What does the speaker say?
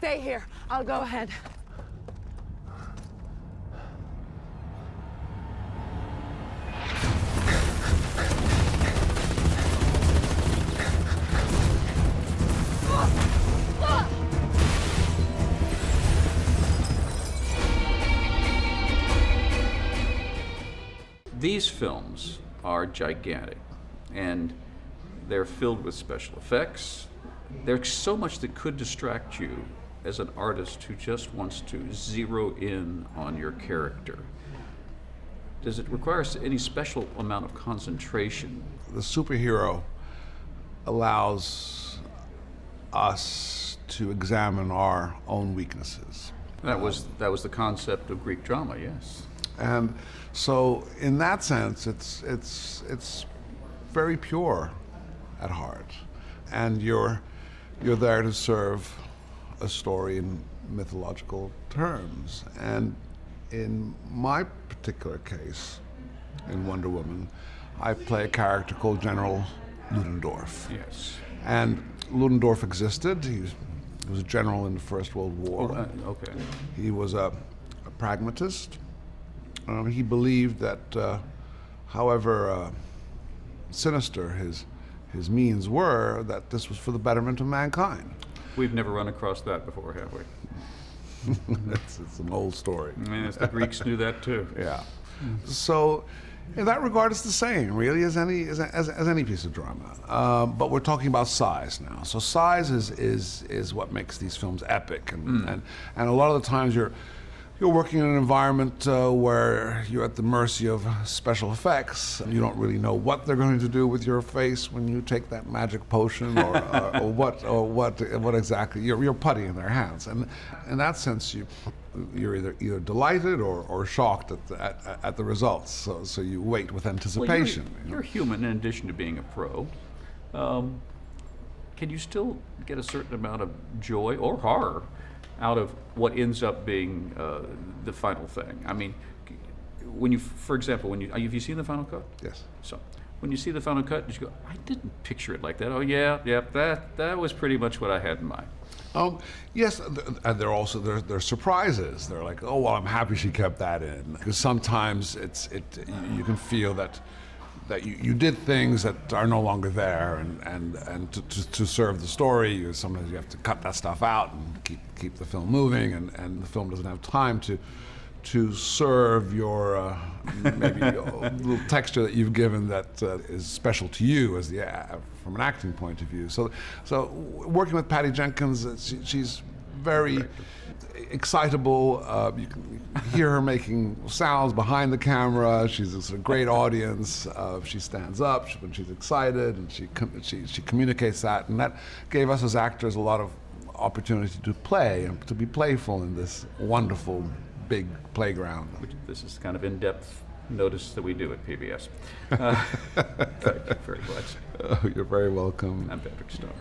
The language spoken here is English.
stay here. I'll go ahead. These films are gigantic, and they're filled with special effects. There's so much that could distract you as an artist who just wants to zero in on your character. Does it require any special amount of concentration? The superhero allows us to examine our own weaknesses. That was the concept of Greek drama, yes. And so, in that sense, it's very pure at heart, and you're there to serve a story in mythological terms. And in my particular case, in Wonder Woman, I play a character called General Ludendorff. Yes. And Ludendorff existed. He was a general in the First World War. Oh, okay. He was a pragmatist. He believed that, however sinister his means were, that this was for the betterment of mankind. We've never run across that before, have we? It's an old story. I mean, the Greeks knew that too. Yeah. So, in that regard, it's the same, really, as any piece of drama. But we're talking about size now. So size is what makes these films epic, and a lot of the times you're working in an environment where you're at the mercy of special effects. You don't really know what they're going to do with your face when you take that magic potion, or what exactly. You're putty in their hands, and in that sense, you're either delighted or shocked at the results. So you wait with anticipation. Well, you're human in addition to being a pro. Can you still get a certain amount of joy or horror out of what ends up being the final thing? I mean, for example, have you seen the final cut? Yes. So, when you see the final cut, you go, I didn't picture it like that. Oh yeah, that was pretty much what I had in mind. Yes, and they're surprises. They're like, oh well, I'm happy she kept that in, because sometimes you can feel that you did things that are no longer there, and to serve the story, sometimes you have to cut that stuff out and keep the film moving, and the film doesn't have time to serve your maybe a little texture that you've given that is special to you from an acting point of view. So working with Patty Jenkins, she's very excitable. You can hear her making sounds behind the camera. She's a great audience. She stands up when she's excited, and she communicates that, and that gave us as actors a lot of opportunity to play and to be playful in this wonderful big playground. This is kind of in-depth notice that we do at PBS. Thank you very much. You're very welcome. I'm Patrick Stoner.